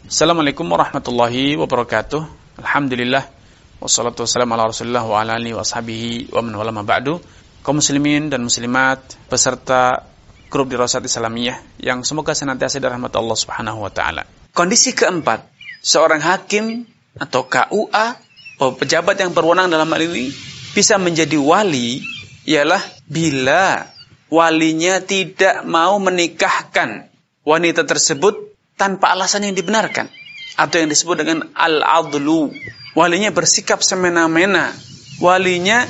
Assalamualaikum warahmatullahi wabarakatuh. Alhamdulillah wassalatu wassalamu ala Rasulillah wa ala alihi washabihi wa man wala ma ba'du. Kaum muslimin dan muslimat peserta grup Dirasat Islamiyah yang semoga senantiasa dirahmati Allah Subhanahu wa taala. Kondisi keempat, seorang hakim atau KUA atau pejabat yang berwenang dalam hal ini bisa menjadi wali ialah bila walinya tidak mau menikahkan wanita tersebut tanpa alasan yang dibenarkan, atau yang disebut dengan al-adlu. Walinya bersikap semena-mena, walinya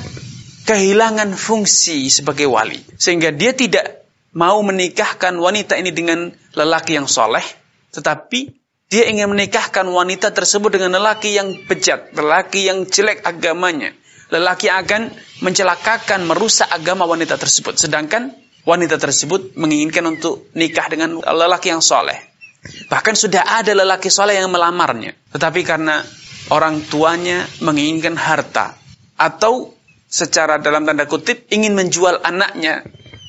kehilangan fungsi sebagai wali, sehingga dia tidak mau menikahkan wanita ini dengan lelaki yang soleh, tetapi dia ingin menikahkan wanita tersebut dengan lelaki yang bejat, lelaki yang jelek agamanya, lelaki yang akan mencelakakan, merusak agama wanita tersebut. Sedangkan wanita tersebut menginginkan untuk nikah dengan lelaki yang soleh. Bahkan sudah ada lelaki soleh yang melamarnya, tetapi karena orang tuanya menginginkan harta, atau secara dalam tanda kutip ingin menjual anaknya,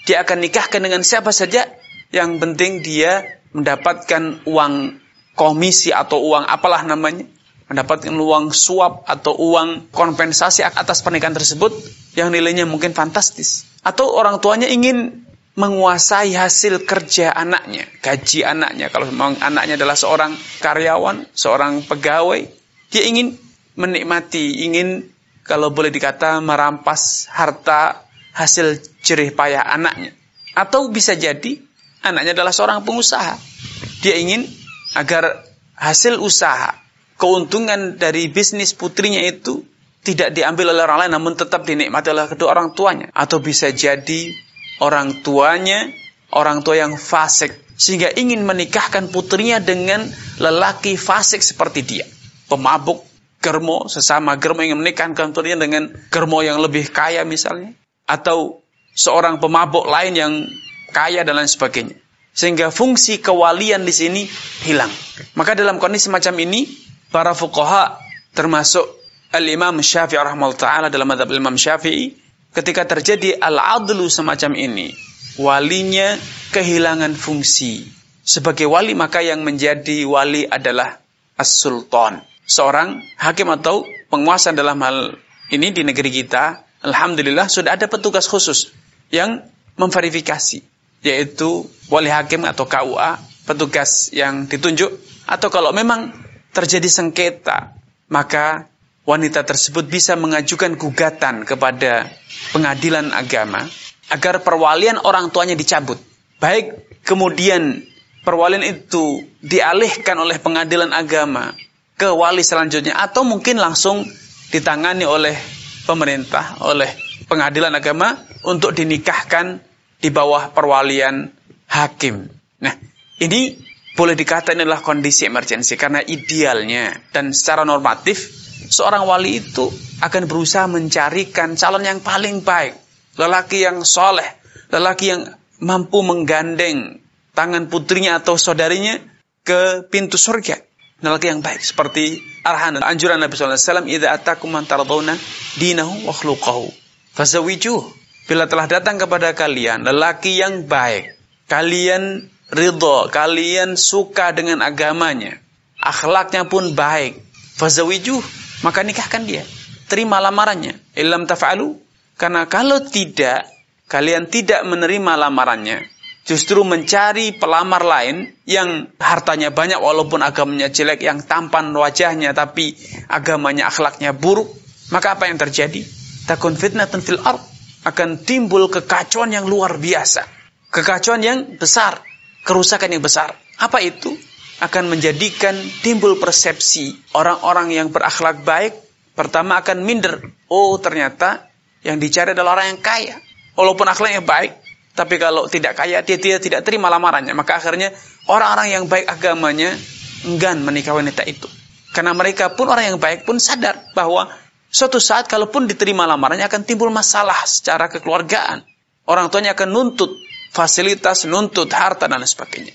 dia akan nikahkan dengan siapa saja, yang penting dia mendapatkan uang komisi atau uang apalah namanya, mendapatkan uang suap atau uang kompensasi atas pernikahan tersebut yang nilainya mungkin fantastis. Atau orang tuanya ingin menguasai hasil kerja anaknya, gaji anaknya. Kalau memang anaknya adalah seorang karyawan, seorang pegawai, dia ingin menikmati, ingin kalau boleh dikata merampas harta hasil jerih payah anaknya. Atau bisa jadi anaknya adalah seorang pengusaha, dia ingin agar hasil usaha, keuntungan dari bisnis putrinya itu tidak diambil oleh orang lain, namun tetap dinikmati oleh kedua orang tuanya. Atau bisa jadi orang tuanya, orang tua yang fasik, sehingga ingin menikahkan putrinya dengan lelaki fasik seperti dia. Pemabuk, germo, sesama germo ingin menikahkan putrinya dengan germo yang lebih kaya misalnya. Atau seorang pemabuk lain yang kaya dan lain sebagainya. Sehingga fungsi kewalian di sini hilang. Maka dalam kondisi macam ini, para fuqaha termasuk Al-Imam Syafi'i rahimahullah ta'ala dalam mazhab Imam Syafi'i, ketika terjadi al-adlu semacam ini, walinya kehilangan fungsi sebagai wali, maka yang menjadi wali adalah as-sultan, seorang hakim atau penguasa. Dalam hal ini di negeri kita, alhamdulillah sudah ada petugas khusus yang memverifikasi, yaitu wali hakim atau KUA, petugas yang ditunjuk. Atau kalau memang terjadi sengketa, maka wanita tersebut bisa mengajukan gugatan kepada pengadilan agama agar perwalian orang tuanya dicabut. Baik kemudian perwalian itu dialihkan oleh pengadilan agama ke wali selanjutnya, atau mungkin langsung ditangani oleh pemerintah, oleh pengadilan agama untuk dinikahkan di bawah perwalian hakim. Nah, ini boleh dikata inilah kondisi emergensi, karena idealnya dan secara normatif seorang wali itu akan berusaha mencarikan calon yang paling baik, lelaki yang soleh, lelaki yang mampu menggandeng tangan putrinya atau saudarinya ke pintu surga, lelaki yang baik. Seperti arahan dan anjuran Nabi SAW, idza atakum man tardawna dinahu wa khuluquhu fazawijuh. Bila telah datang kepada kalian lelaki yang baik, kalian ridha, kalian suka dengan agamanya, akhlaknya pun baik, fazawijuh, maka nikahkan dia, terima lamarannya. Illam taf'alu, karena kalau tidak, kalian tidak menerima lamarannya, justru mencari pelamar lain yang hartanya banyak walaupun agamanya jelek, yang tampan wajahnya tapi agamanya, akhlaknya buruk, maka apa yang terjadi? Takun fitnatun fil ard, akan timbul kekacauan yang luar biasa, kekacauan yang besar, kerusakan yang besar. Apa itu? Akan menjadikan timbul persepsi orang-orang yang berakhlak baik, pertama akan minder. Oh, ternyata yang dicari adalah orang yang kaya, walaupun akhlaknya baik, tapi kalau tidak kaya dia tidak terima lamarannya. Maka akhirnya orang-orang yang baik agamanya enggan menikah wanita itu, karena mereka pun, orang yang baik pun sadar bahwa suatu saat kalaupun diterima lamarannya akan timbul masalah secara kekeluargaan. Orang tuanya akan nuntut fasilitas, nuntut harta dan sebagainya.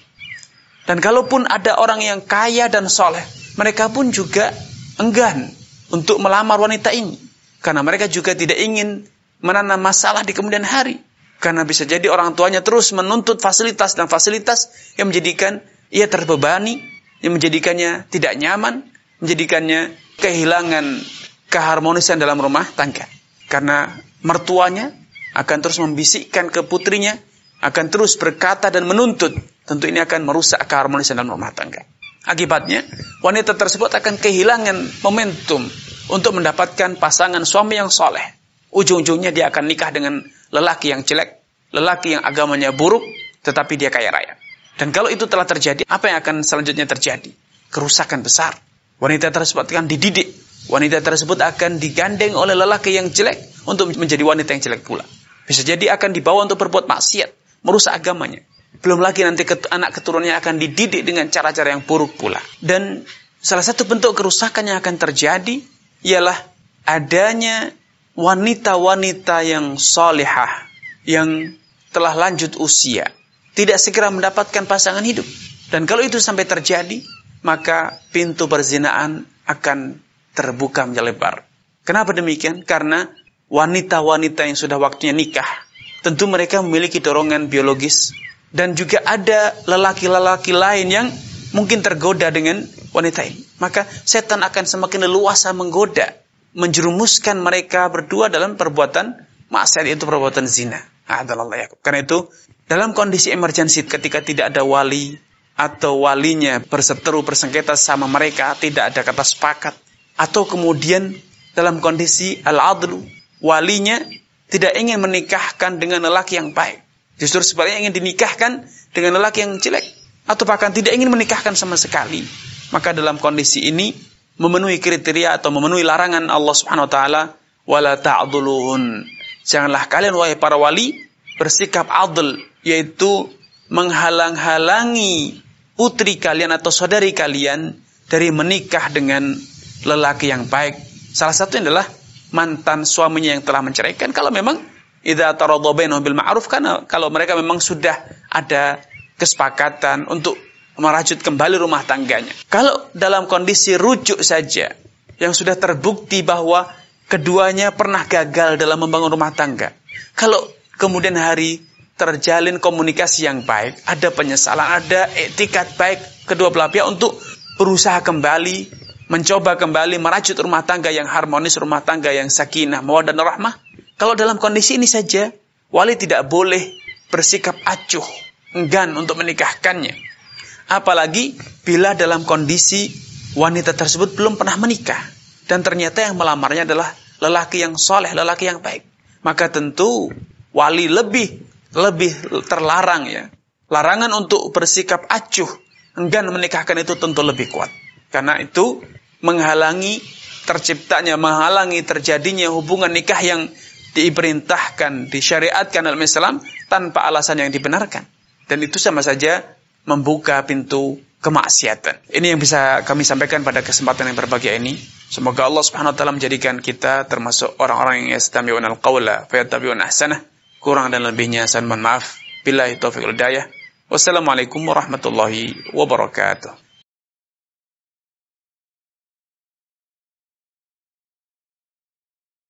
Dan kalaupun ada orang yang kaya dan soleh, mereka pun juga enggan untuk melamar wanita ini, karena mereka juga tidak ingin menanam masalah di kemudian hari. Karena bisa jadi orang tuanya terus menuntut fasilitas dan fasilitas yang menjadikan ia terbebani, yang menjadikannya tidak nyaman, menjadikannya kehilangan keharmonisan dalam rumah tangga. Karena mertuanya akan terus membisikkan ke putrinya, akan terus berkata dan menuntut. Tentu ini akan merusak keharmonisan dalam rumah tangga. Akibatnya, wanita tersebut akan kehilangan momentum untuk mendapatkan pasangan suami yang soleh. Ujung-ujungnya dia akan nikah dengan lelaki yang jelek, lelaki yang agamanya buruk, tetapi dia kaya raya. Dan kalau itu telah terjadi, apa yang akan selanjutnya terjadi? Kerusakan besar. Wanita tersebut akan dididik. Wanita tersebut akan digandeng oleh lelaki yang jelek untuk menjadi wanita yang jelek pula. Bisa jadi akan dibawa untuk berbuat maksiat, merusak agamanya. Belum lagi nanti anak keturunannya akan dididik dengan cara-cara yang buruk pula. Dan salah satu bentuk kerusakan yang akan terjadi ialah adanya wanita-wanita yang salihah, yang telah lanjut usia, tidak segera mendapatkan pasangan hidup. Dan kalau itu sampai terjadi, maka pintu perzinaan akan terbuka menjelebar. Kenapa demikian? Karena wanita-wanita yang sudah waktunya nikah, tentu mereka memiliki dorongan biologis, dan juga ada lelaki-lelaki lain yang mungkin tergoda dengan wanita ini. Maka setan akan semakin leluasa menggoda, menjerumuskan mereka berdua dalam perbuatan maksiat, itu perbuatan zina. Karena itu, dalam kondisi emergensi ketika tidak ada wali atau walinya berseteru bersengketa sama mereka, tidak ada kata sepakat, atau kemudian dalam kondisi al-adlu, walinya tidak ingin menikahkan dengan lelaki yang baik, justru sebaliknya ingin dinikahkan dengan lelaki yang jelek, atau bahkan tidak ingin menikahkan sama sekali, maka dalam kondisi ini memenuhi kriteria atau memenuhi larangan Allah Subhanahu wa taala, wala ta'dhuluhun. Janganlah kalian wahai para wali bersikap adl, yaitu menghalang-halangi putri kalian atau saudari kalian dari menikah dengan lelaki yang baik. Salah satunya adalah mantan suaminya yang telah menceraikan, kalau memang idza taradha bainahum bil ma'ruf, karena kalau mereka memang sudah ada kesepakatan untuk merajut kembali rumah tangganya. Kalau dalam kondisi rujuk saja, yang sudah terbukti bahwa keduanya pernah gagal dalam membangun rumah tangga, kalau kemudian hari terjalin komunikasi yang baik, ada penyesalan, ada etikat baik kedua belah pihak untuk berusaha kembali, mencoba kembali merajut rumah tangga yang harmonis, rumah tangga yang sakinah, mawaddah dan rahmah. Kalau dalam kondisi ini saja, wali tidak boleh bersikap acuh, enggan untuk menikahkannya. Apalagi bila dalam kondisi wanita tersebut belum pernah menikah, dan ternyata yang melamarnya adalah lelaki yang soleh, lelaki yang baik. Maka tentu wali lebih terlarang ya. Larangan untuk bersikap acuh, enggan menikahkan itu tentu lebih kuat. Karena itu menghalangi terjadinya hubungan nikah yang diperintahkan, disyariatkan dalam Islam tanpa alasan yang dibenarkan. Dan itu sama saja membuka pintu kemaksiatan. Ini yang bisa kami sampaikan pada kesempatan yang berbahagia ini. Semoga Allah Subhanahu wa taala menjadikan kita termasuk orang-orang yang yastami'una al-qawla fayattabi'una ahsanah. Kurang dan lebihnya saya mohon maaf. Billahi taufiq wal hidayah. Wassalamualaikum warahmatullahi wabarakatuh.